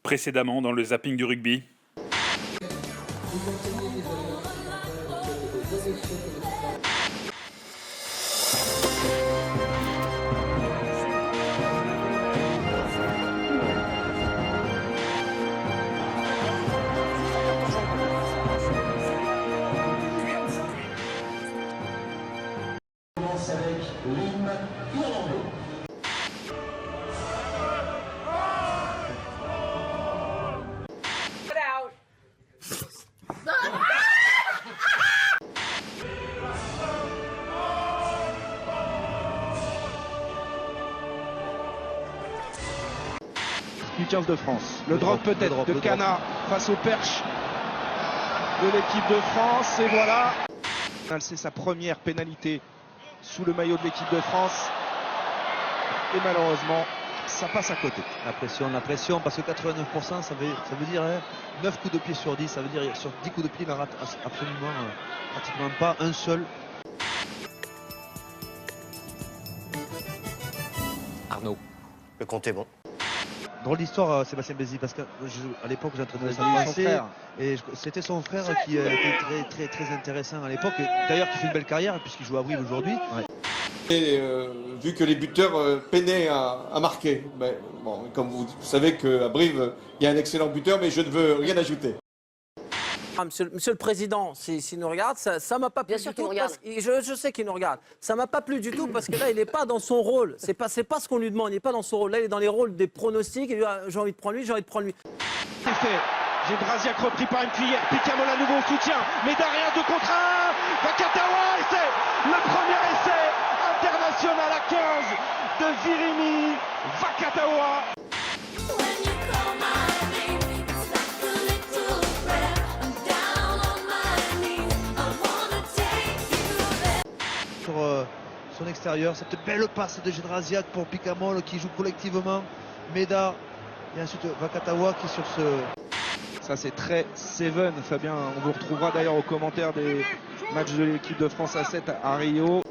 Précédemment dans le zapping du rugby. Avec l'hymne irlandais. Get out. Du 15 de France. Le drop peut-être de Cana face au perche de l'équipe de France. Et voilà. C'est sa première pénalité sous le maillot de l'équipe de France. Et malheureusement, ça passe à côté. La pression, parce que 89%, ça veut dire 9 coups de pied sur 10. Ça veut dire sur 10 coups de pied, il n'en rate absolument pratiquement pas un seul. Arnaud. Le compte est bon. Drôle d'histoire, Sébastien Bézi, parce qu'à l'époque j'entraînais sa pensée et c'était son frère qui était très intéressant à l'époque, d'ailleurs qui fait une belle carrière puisqu'il joue à Brive aujourd'hui. Ouais. Et vu que les buteurs peinaient à marquer, mais bon, comme vous savez qu'à Brive il y a un excellent buteur, mais je ne veux rien ajouter. Monsieur le Président, s'il nous regarde, ça m'a pas plu du tout. Je sais qu'il nous regarde. Ça m'a pas plu du tout parce que là, il n'est pas dans son rôle. C'est pas ce qu'on lui demande. Il n'est pas dans son rôle. Là, il est dans les rôles des pronostics. J'ai envie de prendre lui, j'ai envie de prendre lui. C'est fait. Gédrasiak repris par une cuillère. Picamol à nouveau au soutien. Mais derrière 2 contre 1. Vakatawa, essai. Le premier essai international à 15 de Virimi Vakatawa. Sur son extérieur, cette belle passe de Gédrasiak pour Picamol qui joue collectivement. Médard et ensuite Vakatawa qui sur ce... Ça c'est très Seven, Fabien. On vous retrouvera d'ailleurs aux commentaires des matchs de l'équipe de France à 7 à Rio.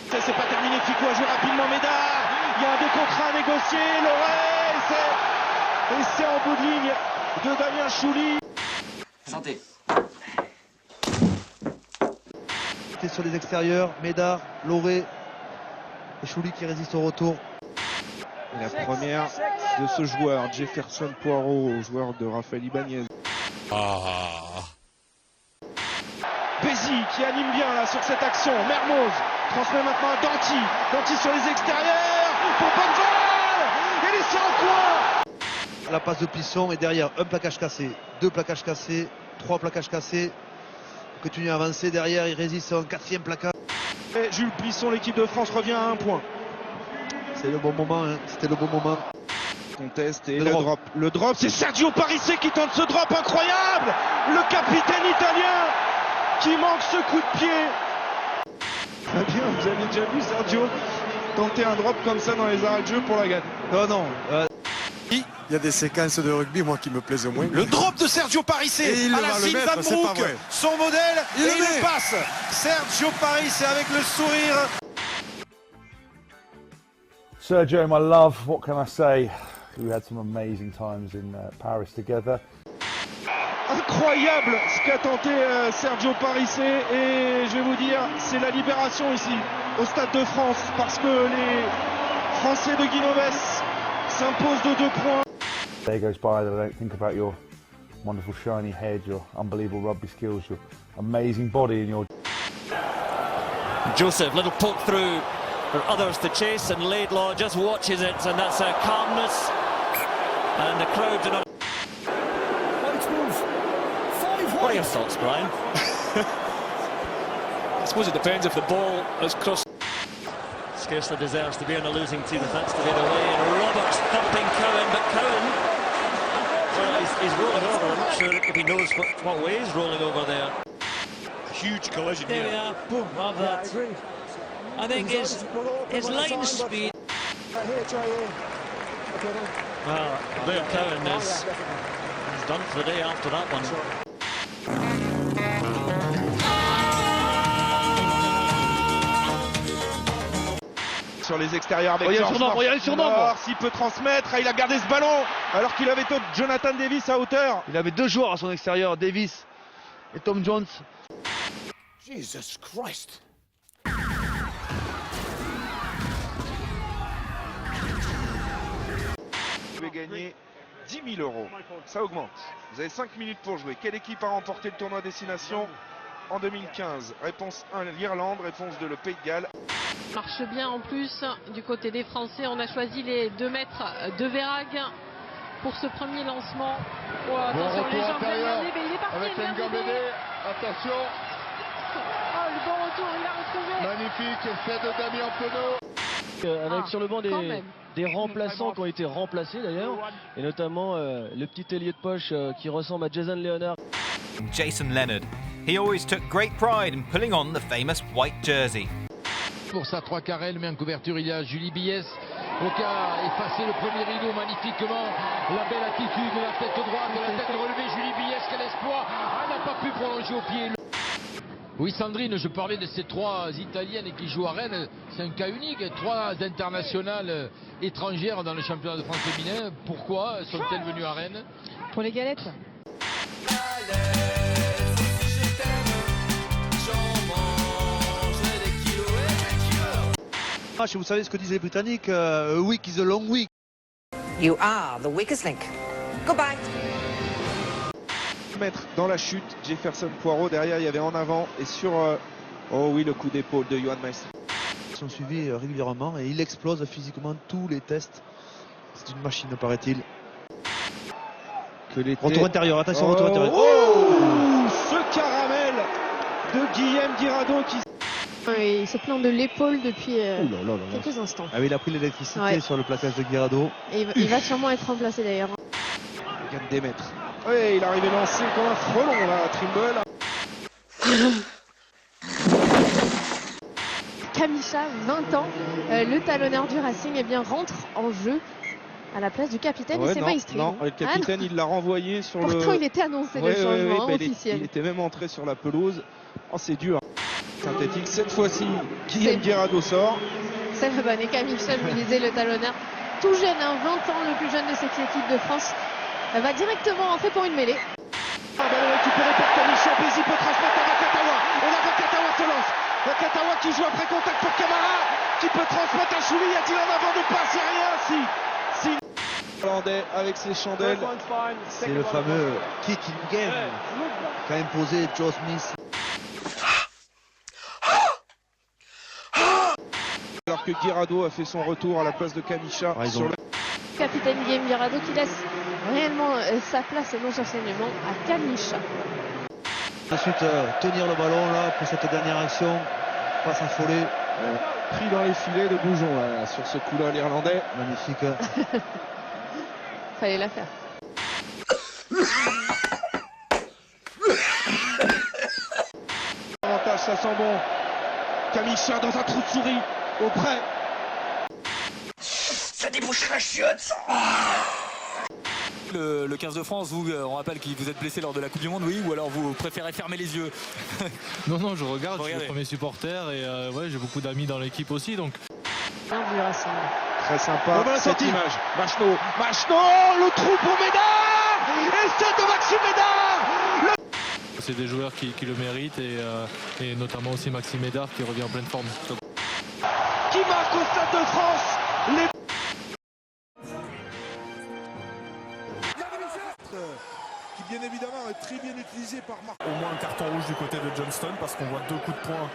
C'est pas terminé, Fico a joué rapidement Médard. Il y a un 2 contre 1 négocié. Loré, et c'est en bout de ligne de Damien Chouli. Santé. Sur les extérieurs, Médard, Loré et Chouli qui résiste au retour. La première de ce joueur, Jefferson Poirot, joueur de Raphaël Ibanez. Bézi qui anime bien là sur cette action. Mermoz transmet maintenant à Danty. Danty sur les extérieurs pour Bonneval. Et l'essai en coin. La passe de Plisson et derrière un plaquage cassé, 2 plaquages cassés, 3 plaquages cassés. Continue à avancer derrière, il résiste à un 4e plaquage. Et Jules Plisson, l'équipe de France revient à 1 point. C'est le bon moment, hein. C'était le bon moment. Conteste et le drop. Le drop, c'est Sergio Parisse qui tente ce drop incroyable. Le capitaine italien qui manque ce coup de pied. Très bien, vous avez déjà vu Sergio tenter un drop comme ça dans les arrêts de jeu pour la gagne? Non. Il y a des séquences de rugby, moi, qui me plaisent moins. Le drop de Sergio Parisse à la Sylvain Brook, son modèle, et il passe. Sergio Parisse avec le sourire. Sergio, my love, what can I say? We had some amazing times in Paris together. Incroyable ce qu'a tenté Sergio Parisse, et je vais vous dire, c'est la libération ici au Stade de France parce que les Français de Guinoves s'imposent de 2 points. Day goes by that I don't think about your wonderful shiny head, your unbelievable rugby skills, your amazing body and your... Joseph, little poke through for others to chase, and Laidlaw just watches it, and that's a calmness, and the crowd do not... What are your thoughts, Brian? I suppose it depends if the ball has crossed. Scarcely deserves to be on a losing team if that's to be the way. And Roberts thumping Cowan, but Cowan, well, he's rolling over. I'm not sure if he knows what way he's rolling over there. A huge collision here. There we are, boom, have that. I think his line speed. Well, Blair Cowan is done for the day after that one. sur les extérieurs avec Regardez sur nombre, regardez sur nombre. S'il peut transmettre, il a gardé ce ballon alors qu'il avait Jonathan Davis à hauteur. Il avait deux joueurs à son extérieur, Davis et Tom Jones. Jesus Christ. Vous pouvez gagner 10 000 €. Ça augmente. Vous avez 5 minutes pour jouer. Quelle équipe a remporté le tournoi destination en 2015? Réponse 1, l'Irlande. Réponse 2, le Pays de Galles. Marche bien en plus du côté des Français. On a choisi les 2 mètres de Verag pour ce premier lancement. Oh, attention, les jambes mais il est parti. Avec Ngambédé, attention. Oh, le bon retour, il a retrouvé. Magnifique, fait de Damien Penaud. Avec sur le banc des remplaçants qui ont été remplacés d'ailleurs, et notamment le petit ailier de poche qui ressemble à Jason Leonard. Jason Leonard. He always took great pride in pulling on the famous white jersey. Pour sa 3 carrés, met en couverture, il y a Julie Bies. Oka effacé le premier rideau magnifiquement. La belle attitude, la tête droite, la tête relevée. Julie Bies, quel exploit. Elle n'a pas pu prolonger au pied. Oui, Sandrine, je parlais de ces 3 Italiennes qui jouent à Rennes. C'est un cas unique. 3 internationales étrangères dans le championnat de France féminin. Pourquoi sont-elles venues à Rennes? Pour les galettes. Vous savez ce que disaient les Britanniques, a week is a long week. You are the weakest link. Goodbye. Mettre dans la chute Jefferson Poirot. Derrière, il y avait en avant. Et sur... oh oui, le coup d'épaule de Johan Maestri. Ils sont suivis régulièrement et il explose physiquement tous les tests. C'est une machine, paraît-il. Retour intérieur, attention, retour intérieur. Oh, ce caramel de Guillaume Guirado qui... Il se plaint de l'épaule depuis quelques instants. Ah oui, il a pris l'électricité sur le plaquage de Guirado. Et il va sûrement être remplacé d'ailleurs. Il gagne des mètres. Oui, il arrive à lancer comme un frelon là, Trimble. Kamisha, 20 ans, le talonneur du Racing, eh bien, rentre en jeu à la place du capitaine. Et c'est Maestri. Non, le capitaine, il l'a renvoyé sur le... Pourtant, il était annoncé le changement officiel. Il était même entré sur la pelouse. Oh, c'est dur. Synthétique, cette fois-ci, Guillaume Guirado sort. C'est la bonne. Et Kamisha, je vous disais, le talonneur, tout jeune, 20 ans, le plus jeune de cette équipe de France, va directement entrer pour une mêlée. Ballon récupéré par Kamisha, Bézi peut transmettre à Vakatawa. Et là, Vakatawa se lance. Vakatawa qui joue après contact pour Camara, qui peut transmettre à Chouli. Y a-t-il en avant de pas? C'est rien, si. Hollandais avec ses chandelles. C'est le fameux kicking game qu'a imposé Joe Smith. Alors que Guirado a fait son retour à la place de Kamisha. Sur le... Capitaine Guillaume Guirado qui laisse réellement sa place non cherchement à Kamisha. Ensuite, tenir le ballon là pour cette dernière action, pas s'affoler. Pris dans les filets de Goujon là, sur ce coup-là, l'Irlandais. Magnifique. Fallait la faire. Avantage, ça sent bon. Kamisha dans un trou de souris, auprès. Ça débouche la chiotte, ça. Le 15 de France, vous, on rappelle que vous êtes blessé lors de la Coupe du Monde, oui, ou alors vous préférez fermer les yeux? Non, je regarde, je suis le premier supporter et j'ai beaucoup d'amis dans l'équipe aussi, donc... Très sympa, cette image. Machno, le trou pour Médard. Et c'est de Maxime Médard. C'est des joueurs qui le méritent et notamment aussi Maxime Médard qui revient en pleine forme. Qui marque au Stade de France. Qui bien évidemment est très bien utilisé par Marc. Au moins un carton rouge du côté de Johnston parce qu'on voit 2 coups de poing